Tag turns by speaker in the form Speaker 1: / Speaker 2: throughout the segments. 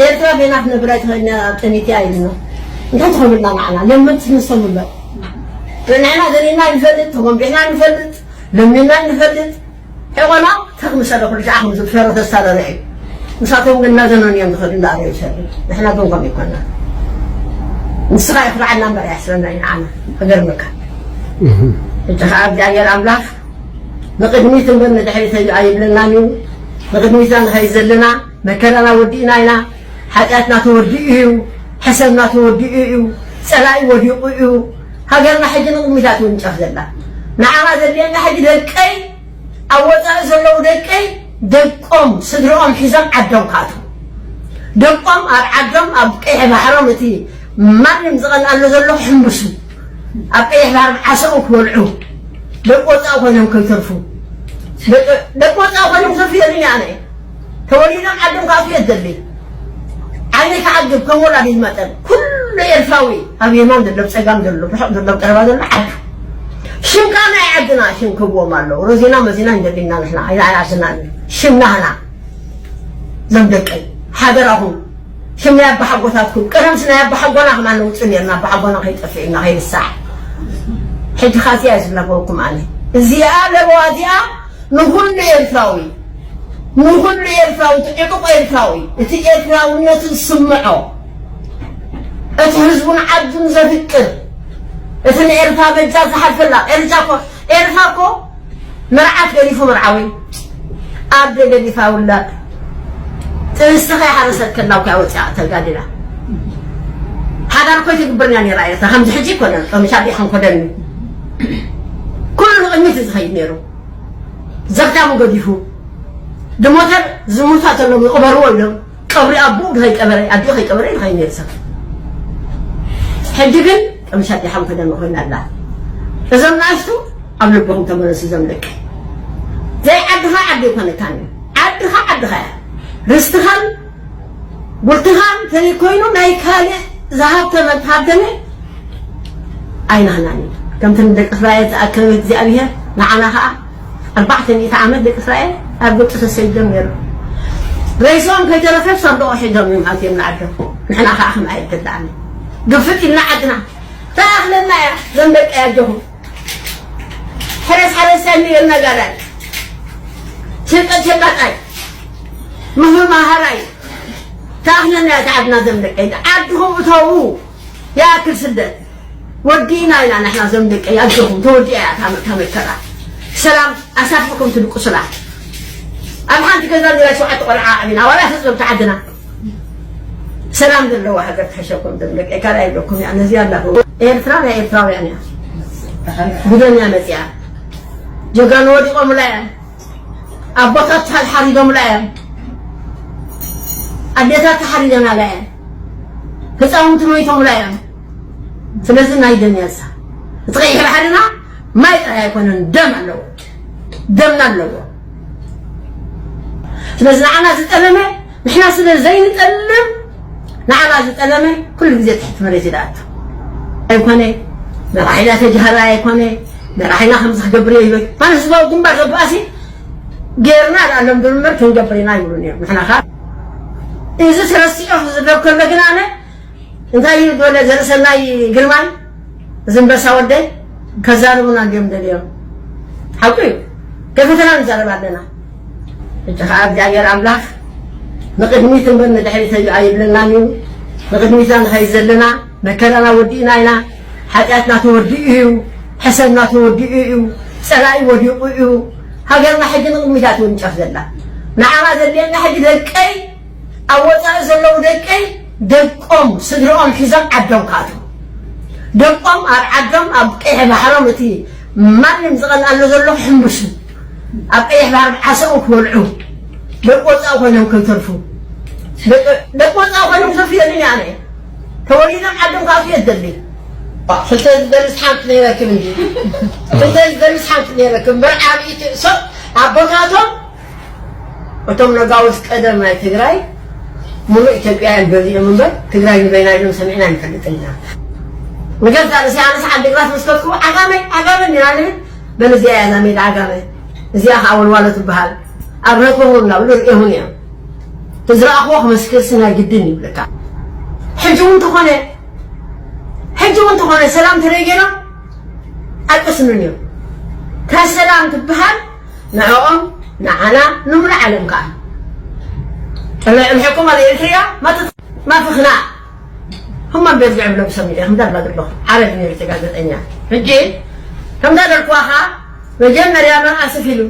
Speaker 1: إيرترا بينا في نبرة هنا تنيتي عيننا نحن تقولنا معنا لما تنسمو له لأننا درينا نفلت هم بينا نفلت لمنا نفلت حوانا تخمس على كل شيء أخمس فيرة السالة رأي مساتهم قلنا زنون يوم دخلنا داري وشري نحن دونكم يكوننا نسرع يفرع عنا مرة يحسرنا ينعنا غير مكان التخاب جاي الأملاك نقدمي تنبر ندحري تجايب لنا نيو نقدمي تان هيزلنا مكاننا ودينا هنا حاجاتنا توديئو حسبنا توديئو سلاي وديئو هاجرنا حجنا قميتات ونشاف زلا نعم زلينا حج دقي أوضع زلوا دقي دقهم صدرهم حزام عدم كاتو دقهم عدم أبقي بحرمتي ما نمزغن أنه زلوا حمسو أبقي بحرم عسوك والعو دقوت أخوانهم كيترفو دقوت أخوانهم كيترفو يعني تولينا عدم كاتو يدلي عليك عدم كمولا بالمثل كل يرفاوي أبي يمان دلو بسقام دلو بحق دلو بقربا دلو عدو شم كان يعدنا شم كبوا مالو رزينا مزينا ندلنا نحنا إذا عسنا شمنا هنا زمدكي حاضرهم شم يا بحقوتاتكم كرم سنا يا بحقونا ما نوصلنا بحقونا هي تفعلنا هي الساعة حج خاطي أجلنا بوكم عليه زيادة بوادية نقول يرفاوي نقول يرفاوي تقطع يرفاوي تيرفاوي نتسمعه أتهزبون عبد زفكر إثنين إرفا بجاز حرف الله إرفاكو مرعات قريفو مرعوي عبد قريفا ولا تنستخي حرسات كنا وكاوتي تلقادنا هذا نقول تكبرني أني رأيته خمس حجي كنا ومشابي حنقدني كل غميت زخي نيرو زغتا مقديفو دموتر زموتات لهم أبروا لهم قبري أبوك هاي قبري أبي هاي قبري هاي نيرسك حجيكن مشابي حنقدني وخلنا الله إذا ناشتو أبلغهم تمرس زملك زي عدها عدي كنا تاني عدها رستخان قلتخان تاني كوينو نايكالي ذهب تمت هابدني أين هناني كم تندك إسرائيل أكلت زي أبيها معنا 4 عام دك إسرائيل أبدو تسجل دمير رئيسهم كي تلفف صندوق حدهم يوم عاتي من عدهم نحن أخاهم عيد تدعني قفت لنا عدنا تأخلنا يا ذنبك أجهم حرس سامي لنا قالان شلقت أي مهما هراي تأخلنا تعبنا ذنبك عدهم وتوه يا كل سدد ودينا إلى نحن زمدك أيادهم تودي تام الكرة سلام أسافكم تلقوا سلام أبحان تكذب لا سوء تقرع من ولا تسلم تعدنا سلام ذل الله حقك حشكم زمدك كلا يبلكم يعني زيادة إيرترا يعني بدون يا مزيا جوجان ودي قملاء أبطت هالحريق قملاء أديتها تحريقنا لا فسأهم تنويتهم لا ስለዚህ ናይደን ያሳ ትቀይህ በሐልና ማይ አይኮንን ደም አለው ስለዚህ አና ዝጠለመ ንሕና ስለ ዘይን ጠለም ንዓና ዝጠለመ ኩሉ ግዜ ትሕት መሬት ይዳት አይኮነ መራሒና ተጀሃራ አይኮነ መራሒና ከምዝ ክገብር ይበ ማን ዝባው ግንባር ገባሲ ጌርና አለም ድምር ክንገብርና ይብሉን ንሕና ካ እዚ ተረሲዑ ዝደከለ ግናነ እንታይ ይዶለ ዘርሰናይ ግርማይ ዝንበሳ ወደይ ከዛሩና እንደም ደሊዮ ሐቁ ከፈተና እንዘረባለና እጃሃብ ጃገር አምላክ نقدميت من دحري تجايب لنا نيو نقدميتان هيزلنا مكرنا ودينا هنا حاجاتنا توديئو حسبنا توديئو سلاي وديئو هاجرنا حجنا قميتات ونشاف زلا نعم زلينا حج دقي أوضع زلوا دقي دقهم صدرهم حزام عدم كاتو دقهم عدم أبقيه بحرمتي ما نمزغن أنه زلوا حمسو أبقيه بحرم حسوك والعو دقوت أخوانهم كيترفو دقوت أخوانهم كيترفو يعني تولينا عدم كاتو يدلي حتى درس حامت ليركب عندي حتى درس حامت ليركب برعابي صب عبقاتهم وتم نقاوس قدم ما تقراي مو إثيوبيا البلدية من بعد تقراي بين عيون سمعنا نفلتنا نقدر على ساعة ساعة دقات مسكوكو عقامي نراني بنزيا يا زميل عقامي زيا أول والد بحال أبنكم لا ولو إيهونيا تزرع أخوك مسكر سنة جدني بلك حجون تخونه سلام تريجنا القسمني كسلام تبهل نعم نعنا نمر علم كان الحكومة الإريترية ما فخنا هم بيرجعوا لهم سمية هم دار بدر له عرفني التقاعد أنيا الجيل هم دار القواها وجمع رياض أسفلوا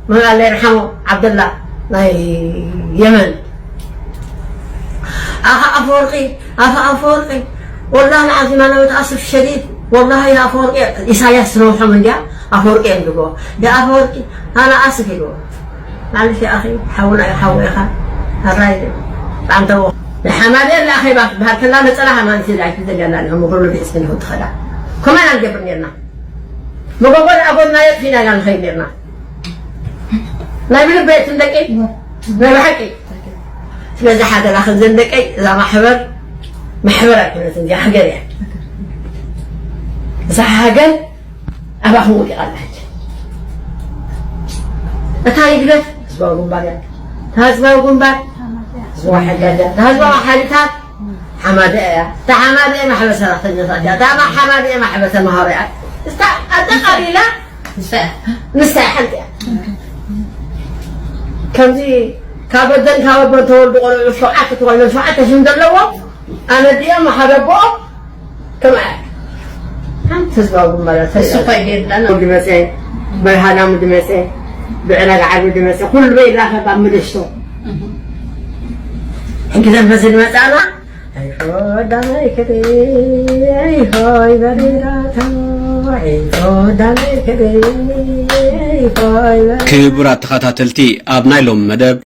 Speaker 1: ما قال الله يرحمه عبد الله لا يمن أفورقي والله العظيم أنا متأسف شديد والله يا أفورقي إساياس روح من جا أفورقي يقول يا أفورقي أنا آسف يقول معلش يا أخي حاول يا أخي الرايد أنت الحمادة يا أخي بهرك الله نسألها ما نسيت عايز تجينا لهم وقولوا في اسمه تخدع كمان الجبرني لنا مقبل أقولنا يكفينا عن خيرنا لا يبي البيت عندك إيه ما بحكي لذا حدا الأخ عندك إيه إذا محورك ولا تنجح حجر يعني بس حاجة أبغى أقول قال حاجة أتاري قلت أسبوعكم بعد أسبوعكم بعد واحد هذا هذا حالتها حمادة تحمادة ما حبس الأخذ تا ما حمادة ما حبس المهارات قليلة نستحيل كم زي كابدن تقول شوعة شنو دلوا أنا دي ما حببه كم هم تسبقوا مرة تسبقين أنا مدمسين برهانا مدمسين بعلاج عبد مدمسين كل بيت لا خبر مدشتو كذا بزين مسألة أي هو دمي كذي أي هو بريراته أي هو دمي كذي أي هو
Speaker 2: كبرات خاتاتلتي أبناء لهم مدب